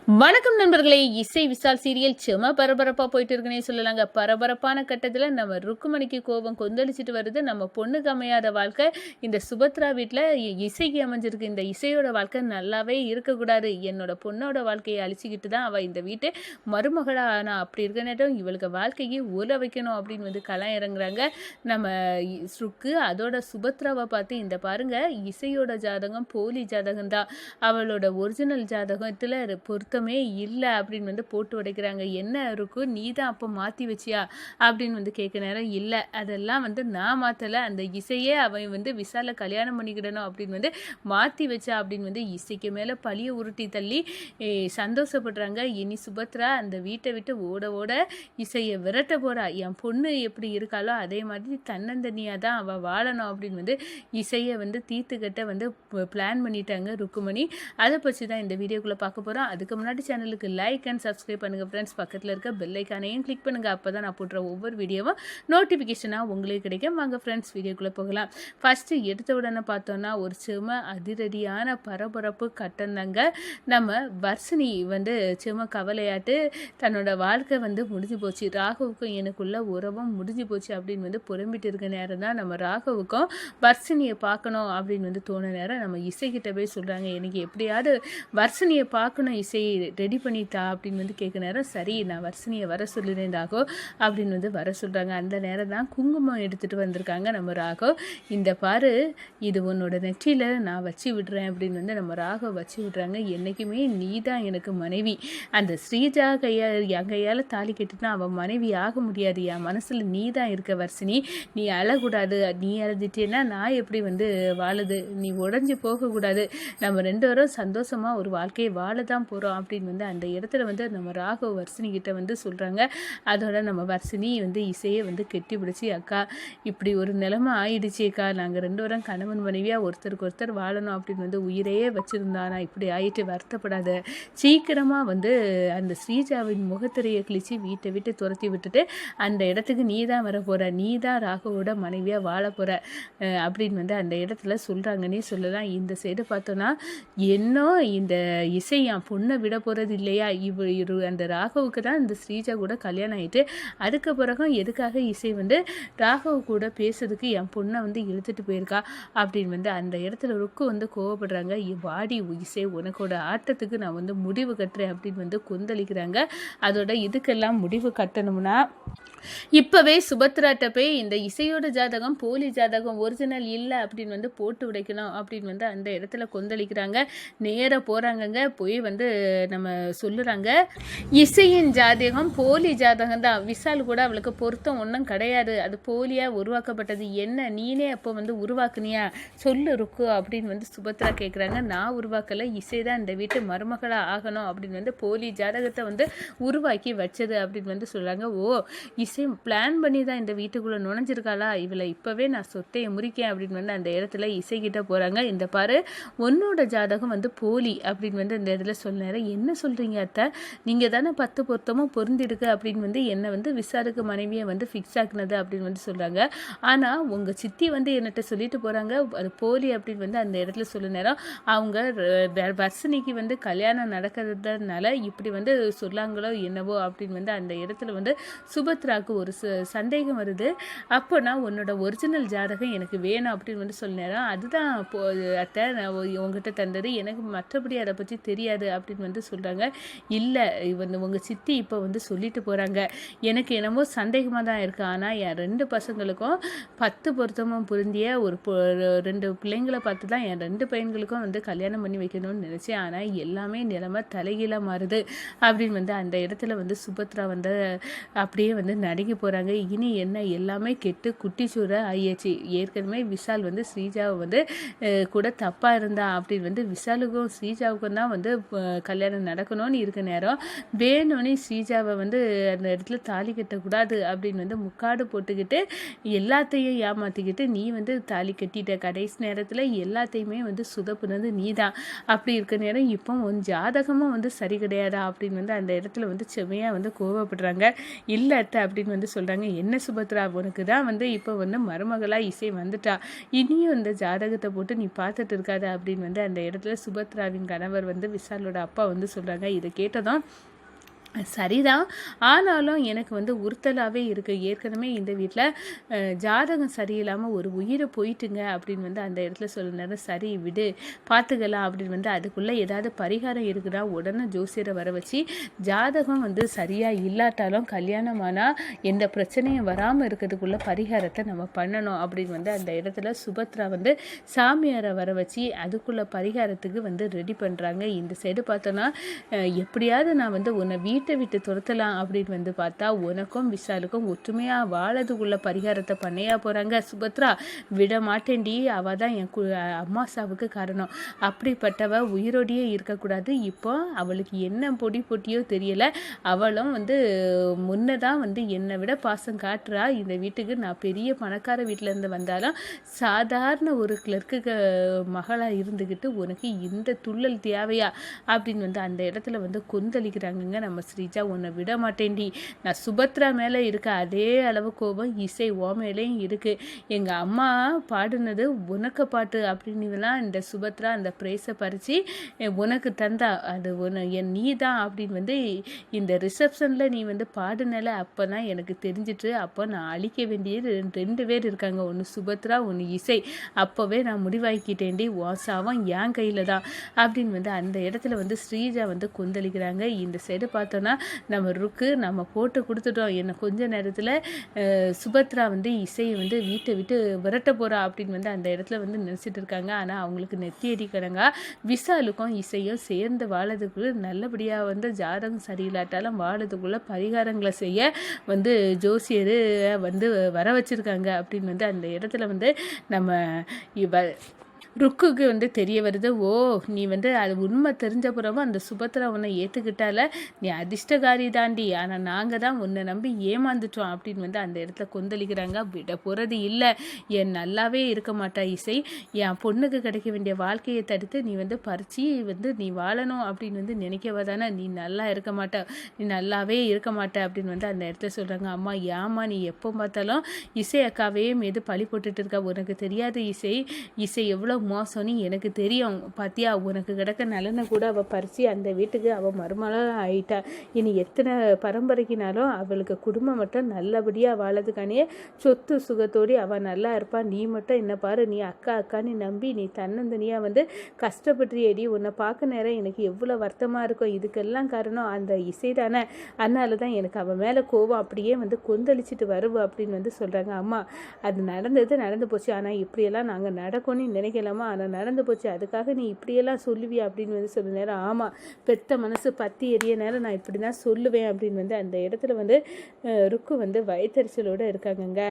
வணக்கம் நண்பர்களே. இசை விசால் சீரியல் செம பரபரப்பா போயிட்டு இருக்குன்னே சொல்லலாங்க. பரபரப்பான கட்டத்தில் நம்ம ருக்குமணிக்கு கோபம் கொந்தளிச்சிட்டு வருது. நம்ம பொண்ணுக்கு அமையாத வாழ்க்கை இந்த சுபத்ரா வீட்டில் இசைக்கு அமைஞ்சிருக்கு. இந்த இசையோட வாழ்க்கை நல்லாவே இருக்கக்கூடாது. என்னோட பொண்ணோட வாழ்க்கையை அழிச்சிக்கிட்டு தான் அவள் இந்த வீட்டு மருமகளா ஆனா. அப்படி இருக்க நேரம் இவளுக்கு வாழ்க்கைக்கு உல வைக்கணும் அப்படின்னு வந்து களம் இறங்குறாங்க நம்ம ருக்கு. அதோட சுபத்ராவை பார்த்து இந்த பாருங்க, இசையோட ஜாதகம் போலி ஜாதகம் தான், அவளோட ஒரிஜினல் ஜாதகத்தில் பொருத்தமே இல்லை அப்படின்னு வந்து போட்டு உடைக்கிறாங்க. என்ன இருக்கும், நீ தான் அப்போ மாற்றி வச்சியா அப்படின்னு வந்து கேட்க நேரம், இல்லை அதெல்லாம் வந்து நான் மாற்றலை, அந்த இசையே அவன் வந்து விசால கல்யாணம் பண்ணிக்கிடணும் அப்படின்னு வந்து மாற்றி வச்சா அப்படின்னு வந்து இசைக்கு மேலே பழிய உருட்டி தள்ளி சந்தோஷப்படுறாங்க. இனி சுபத்ரா அந்த வீட்டை விட்டு ஓட ஓட இசையை விரட்ட போறா. என் பொண்ணு எப்படி இருக்காளோ அதே மாதிரி தன்னந்தனியாக தான் அவள் வாழணும் அப்படின்னு வந்து இசையை வந்து தீர்த்துக்கிட்ட வந்து பிளான் பண்ணிட்டாங்க ருக்குமணி. அதை பற்றி தான் இந்த வீடியோக்குள்ளே பார்க்க போகிறோம். அதுக்கு முன்னாடி சேனலுக்கு லைக் அண்ட் சப்ஸ்கிரைப் பண்ணுங்கள் ஃப்ரெண்ட்ஸ். பக்கத்தில் இருக்க பெல் ஐக்கானையும் கிளிக் பண்ணுங்கள். அப்போ தான் நான் போடுற ஒவ்வொரு வீடியோவும் நோட்டிஃபிகேஷனாக உங்களுக்கு கிடைக்கும். வாங்க ஃப்ரெண்ட்ஸ் வீடியோக்குள்ளே போகலாம். ஃபஸ்ட்டு எடுத்த உடனே பார்த்தோன்னா ஒரு செம அதிரடியான பரபரப்பு கட்டந்தாங்க. நம்ம வர்ஷினி வந்து செம கவலையாட்டு தன்னோட வாழ்க்கை வந்து முடிஞ்சு போச்சு, ராகவுக்கும் எனக்குள்ள உறவும் முடிஞ்சு போச்சு அப்படின்னு வந்து புறம்பிட்டு இருக்க நேரம் தான் நம்ம ராகவுக்கும் வர்ஷினியை பார்க்கணும் அப்படின்னு வந்து தோண நேரம் நம்ம இசைக்கிட்ட போய் சொல்கிறாங்க, எனக்கு எப்படியாவது வர்ஷினியை பார்க்கணும், இசை ரெடி பண்ணிட்டா அப்படின்னு வந்து கேட்க நேரம், சரி நான் வர்ஷினியை வர சொல்லிடுறேன் ராகோ அப்படின்னு வந்து வர சொல்கிறாங்க. அந்த நேரம் தான் குங்குமம் எடுத்துகிட்டு வந்திருக்காங்க நம்ம ராகவ். இந்த பாரு, இது உன்னோட நெற்றியில் நான் வச்சு விடுறேன் அப்படின்னு வந்து நம்ம ராகவ் வச்சு விடுறாங்க. என்றைக்குமே நீ தான் எனக்கு மனைவி, அந்த ஸ்ரீஜா என் கையால் தாலி கட்டினா அவன் மனைவி ஆக முடியாது, என் மனசில் நீ தான் இருக்க வர்ஷினி, நீ அழக்கூடாது, நீ அழுதுட்டேன்னா நான் எப்படி வந்து வாழுது, நீ உடஞ்சி போகக்கூடாது, நம்ம ரெண்டு பேரும் சந்தோஷமாக ஒரு வாழ்க்கையை வாழ தான் போகிறோம் அப்படின்னு வந்து அந்த இடத்துல வந்து நம்ம ராகவ் வர்ஷினி கிட்ட வந்து சொல்கிறாங்க. அதோட நம்ம வர்ஷினி வந்து இசையை வந்து கெட்டி பிடிச்சி, அக்கா இப்படி ஒரு நிலைமை ஆயிடுச்சு அக்கா, நாங்கள் ரெண்டு பேரும் கணவன் மனைவியாக ஒருத்தருக்கு ஒருத்தர் வாழணும் அப்படின்னு வந்து உயிரையே வச்சுருந்தானா, இப்படி ஆயிட்டு வருத்தப்படாத, சீக்கிரமாக வந்து அந்த ஸ்ரீஜாவின் முகத்திரையை கிழிச்சு வீட்டை விட்டு துரத்தி விட்டுட்டு அந்த இடத்துக்கு நீ தான் வர போகிற, நீ தான் ராகவோட மனைவியாக வாழ போகிற அப்படின்னு வந்து அந்த இடத்துல சொல்கிறாங்கன்னே சொல்லலாம். இந்த சைடு பார்த்தோன்னா இன்னும் இந்த இசை என் பொண்ணை விட போகிறது இல்லையா, அந்த ராகவுக்கு தான் இந்த ஸ்ரீஜா கூட கல்யாணம் ஆகிட்டு அதுக்கு பிறகும் எதுக்காக இசை வந்து ராகவ் கூட பேசுறதுக்கு என் பொண்ணை வந்து இழுத்துட்டு போயிருக்கா அப்படின்னு வந்து அந்த இடத்துல ருக்கு வந்து கோவப்படுறாங்க. வாடி இசை, உனக்கோட ஆட்டத்துக்கு நான் வந்து முடிவு கட்டுறேன் அப்படின்னு வந்து கொந்தளிக்கிறாங்க. அதோட இதுக்கெல்லாம் முடிவு கட்டணும்னா இப்போவே சுபத்ராட்ட போய் இந்த இசையோட ஜாதகம் போலி ஜாதகம் ஒரிஜினல் இல்லை அப்படின்னு வந்து போட்டு உடைக்கணும் அப்படின்னு வந்து அந்த இடத்துல கொந்தளிக்கிறாங்க. நேராக போகிறாங்கங்க. போய் வந்து நம்ம சொல்லுறாங்க, இசையின் ஜாதகம் போலி ஜாதகம் தான், விசால் கூட அவளுக்கு பொருத்தம் ஒன்றும் கிடையாது, அது போலியாக உருவாக்கப்பட்டது, என்ன நீனே அப்போ வந்து உருவாக்குனியா சொல்லு ருக்கு அப்படின்னு வந்து சுபத்ரா கேட்குறாங்க. நான் உருவாக்கலை, இசை தான் இந்த வீட்டு மருமகளாக ஆகணும் அப்படின்னு வந்து போலி ஜாதகத்தை வந்து உருவாக்கி வச்சது அப்படின்னு வந்து சொல்கிறாங்க. ஓ, இசை பிளான் பண்ணி தான் இந்த வீட்டுக்குள்ளே நுழைஞ்சிருக்காளா, இவளை இப்போவே நான் சொத்தையை முறிக்கேன் அப்படின்னு வந்து அந்த இடத்துல இசைக்கிட்ட போகிறாங்க. இந்த பாரு, உன்னோட ஜாதகம் வந்து போலி அப்படின்னு வந்து அந்த இடத்துல சொன்னார். என்ன சொல்கிறீங்க அத்தை, நீங்கள் தானே 10 பொருத்தமும் பொருந்திருக்கு அப்படின்னு வந்து என்னை வந்து விசாருக்கு மனைவியை வந்து ஃபிக்ஸ் ஆக்குனது அப்படின்னு வந்து சொல்கிறாங்க. ஆனால் உங்கள் சித்தி வந்து என்னட்ட சொல்லிட்டு போகிறாங்க அது போலி அப்படின்னு வந்து அந்த இடத்துல சொல்ல நேரம், அவங்க வர்ஷினிக்கு வந்து கல்யாணம் நடக்கிறதுனால இப்படி வந்து சொல்லாங்களோ என்னவோ அப்படின்னு வந்து அந்த இடத்துல வந்து சுபத்ராவுக்கு ஒரு சந்தேகம் வருது. அப்போனா உன்னோட ஒரிஜினல் ஜாதகம் எனக்கு வேணும் அப்படின்னு வந்து சொல்ல நேரம், அதுதான் அத்தை நான் உங்ககிட்ட தந்தது, எனக்கு மற்றபடி அதை பற்றி தெரியாது அப்படின்னு வந்து சொல்கிறாங்க. இல்லை வந்து உங்கள் சித்தி இப்போ வந்து சொல்லிட்டு போகிறாங்க, எனக்கு என்னமோ சந்தேகமாக தான் இருக்குது, ஆனால் என் 2 பசங்களுக்கும் 10 பொருத்தமும் பொருந்திய ஒரு 2 பிள்ளைங்களை பார்த்து தான் என் 2 பையன்களுக்கும் வந்து கல்யாணம் பண்ணி வைக்கணும்னு நினச்சேன், ஆனால் எல்லாமே நிலைமை தலைகீழாக மாறுது அப்படின்னு வந்து அந்த இடத்துல வந்து சுபத்ரா வந்து அப்படியே வந்து நடுங்கி போகிறாங்க. இனி என்ன, எல்லாமே கெட்டு குட்டிச்சூற ஆயிடுச்சு, ஏற்கனவே விசால் வந்து ஸ்ரீஜாவை வந்து கூட தப்பாக இருந்தா அப்படின்னு வந்து விசாலுக்கும் ஸ்ரீஜாவுக்கும் தான் வந்து கல்யாணம் நடக்கணும்னு இருக்க நேரம் வேணும்னு ஸ்ரீஜாவை வந்து அந்த இடத்துல தாலி கட்டக்கூடாது அப்படின்னு வந்து முக்காடு போட்டுக்கிட்டு எல்லாத்தையும் ஏமாற்றிக்கிட்டு நீ வந்து தாலி கட்டிட்ட, கடைசி நேரத்தில் எல்லாத்தையுமே வந்து சுதப்புனது நீ தான், அப்படி இருக்க நேரம் இப்போ உன் ஜாதகமும் வந்து சரி கிடையாதா அப்படின்னு வந்து அந்த இடத்துல வந்து செமையாக வந்து கோவப்படுறாங்க. இல்லை அத்தை அப்படின்னு வந்து சொல்கிறாங்க. என்ன சுபத்ரா, உனக்கு தான் வந்து இப்போ வந்து மருமகளாக இசை வந்துட்டா, இனியும் இந்த ஜாதகத்தை போட்டு நீ பார்த்துட்டு இருக்காத அப்படின்னு வந்து அந்த இடத்துல சுபத்ராவின் கணவர் வந்து விசாலோட அப்பா வந்து வந்து சொல்கிறாங்க. இதை கேட்டதும் சரிதான், ஆனாலும் எனக்கு வந்து உறுத்தலாகவே இருக்குது. ஏற்கனவே இந்த வீட்டில் ஜாதகம் சரியில்லாமல் ஒரு உயிரை போயிட்டுங்க அப்படின்னு வந்து அந்த இடத்துல சொல்லினாரு. சரி விடு, பார்த்துக்கலாம் அப்படின்னு வந்து அதுக்குள்ளே ஏதாவது பரிகாரம் இருக்குன்னா உடனே ஜோசியரை வர வச்சு ஜாதகம் வந்து சரியாக இல்லாட்டாலும் கல்யாணமானால் எந்த பிரச்சனையும் வராமல் இருக்கிறதுக்குள்ள பரிகாரத்தை நம்ம பண்ணணும் அப்படின்னு வந்து அந்த இடத்துல சுபத்ரா வந்து சாமியாரை வர வச்சு அதுக்குள்ளே பரிகாரத்துக்கு வந்து ரெடி பண்ணுறாங்க. இந்த சைடு பார்த்தோன்னா எப்படியாவது நான் வந்து உன்னை வீட்டை விட்டு துரத்தலாம் அப்படின்னு வந்து பார்த்தா உனக்கும் விஷாலுக்கும் ஒற்றுமையாக வாழதுக்குள்ள பரிகாரத்தை பண்ணையா போகிறாங்க. சுபத்ரா விட மாட்டேன்டி, அவள் தான் என் அம்மா சாவுக்கு காரணம், அப்படிப்பட்டவ உயிரோடையே இருக்கக்கூடாது. இப்போ அவளுக்கு என்ன பொடி பொட்டியோ தெரியலை, அவளும் வந்து முன்னதான் வந்து என்னை விட பாசம் காட்டுறா. இந்த வீட்டுக்கு நான் பெரிய பணக்கார வீட்டிலேருந்து வந்தாலும் சாதாரண ஒரு கிளர்க்கு மகளாக இருந்துக்கிட்டு உனக்கு இந்த துள்ளல் தேவையா அப்படின்னு வந்து அந்த இடத்துல வந்து கொந்தளிக்கிறாங்கங்க நம்ம ஸ்ரீஜா. உன்னை விட மாட்டேன்டி, நான் சுபத்ரா மேலே இருக்க அதே அளவு கோபம் இசை ஓ மேலேயும் இருக்குது. எங்கள் அம்மா பாடுனது உனக்கு பாட்டு அப்படின்னுலாம் இந்த சுபத்ரா அந்த ப்ரைஸை பறித்து உனக்கு தந்தா, அது என் நீ தான் அப்படின்னு வந்து இந்த ரிசப்ஷனில் நீ வந்து பாடுனல அப்போ தான் எனக்கு தெரிஞ்சிட்டு. அப்போ நான் அழிக்க வேண்டியது 2 பேர் இருக்காங்க, ஒன்று சுபத்ரா ஒன்று இசை. அப்போவே நான் முடிவாக்கிட்டேன்டி, ஓசாவும் என் கையில் தான் அப்படின்னு வந்து அந்த இடத்துல வந்து ஸ்ரீஜா வந்து கொந்தளிக்கிறாங்க. இந்த சைடு பார்த்தோன்னா நம்ம ருக்கு நம்ம போட்டு கொடுத்துட்டோம், என்ன கொஞ்ச நேரத்தில் சுபத்ரா வந்து இசையை வந்து வீட்டை விட்டு விரட்ட போகிறா அப்படின்னு வந்து அந்த இடத்துல வந்து நினச்சிட்டு இருக்காங்க. ஆனால் அவங்களுக்கு நெத்தி அடிக்கடங்க விஷாலுக்கும் இசையும் சேர்ந்து வாழறதுக்குள்ள நல்லபடியாக வந்து ஜாதகம் சரியில்லாட்டாலும் வாழறதுக்குள்ள பரிகாரங்களை செய்ய வந்து ஜோசியர் வந்து வர வச்சுருக்காங்க அப்படின்னு வந்து அந்த இடத்துல வந்து நம்ம ருக்குக்கு வந்து தெரிய வருது. ஓ நீ வந்து அது உண்மை தெரிஞ்ச பிறகு அந்த சுபத்ரா உன்னை ஏற்றுக்கிட்டால, நீ அதிர்ஷ்டகாரி தாண்டி, ஆனால் நாங்கள் தான் உன்னை நம்பி ஏமாந்துட்டோம் அப்படின்னு வந்து அந்த இடத்துல கொந்தளிக்கிறாங்க. விட போகிறது இல்லை, என் நல்லாவே இருக்க மாட்டா இசை, என் பொண்ணுக்கு கிடைக்க வேண்டிய வாழ்க்கையை தடுத்து நீ வந்து பறிச்சு வந்து நீ வாழணும் அப்படின்னு வந்து நினைக்கவா தானே, நீ நல்லா இருக்க மாட்ட, நீ நல்லாவே இருக்க மாட்ட அப்படின்னு வந்து அந்த இடத்துல சொல்கிறாங்க. அம்மா ஏம்மா நீ எப்போ பார்த்தாலும் இசை அக்காவே மீது பழி போட்டுட்டு இருக்கா, உனக்கு தெரியாது இசை எவ்வளோ மோசம்னு எனக்கு தெரியும், பாத்தியா உனக்கு கிடக்க நலனை கூட அவள் பறிச்சு அந்த வீட்டுக்கு அவள் மருமகளாக ஆயிட்டா. இனி எத்தனை பரம்பரைக்குனாலும் அவளுக்கு குடும்பம் மட்டும் நல்லபடியாக வாழறதுக்கானே சொத்து சுகத்தோடு அவள் நல்லா இருப்பாள். நீ மட்டும் என்ன பாரு, நீ அக்கான்னு நம்பி நீ தன்னந்தனியாக வந்து கஷ்டப்பட்டுறியடி, உன்னை பார்க்க நேரம் எனக்கு எவ்வளோ வருத்தமாக இருக்கும். இதுக்கெல்லாம் காரணம் அந்த இசை தானே, அதனால தான் எனக்கு அவன் மேலே கோவம் அப்படியே வந்து கொந்தளிச்சிட்டு வருவா அப்படின்னு வந்து சொல்கிறாங்க. அம்மா அது நடந்து போச்சு, ஆனால் இப்படியெல்லாம் நாங்கள் நடக்கும்னு நினைக்கலாமா, ஆனால் நடந்து போச்சு, அதுக்காக நீ இப்படியெல்லாம் சொல்லுவியா அப்படின்னு வந்து சொல்ல நேரம், ஆமாம் பெத்த மனசு பற்றி எரிய நேரம் நான் இப்படி தான் சொல்லுவேன் அப்படின்னு வந்து அந்த இடத்துல வந்து ருக்கு வந்து வயத்தறிச்சலோடு இருக்காங்கங்க.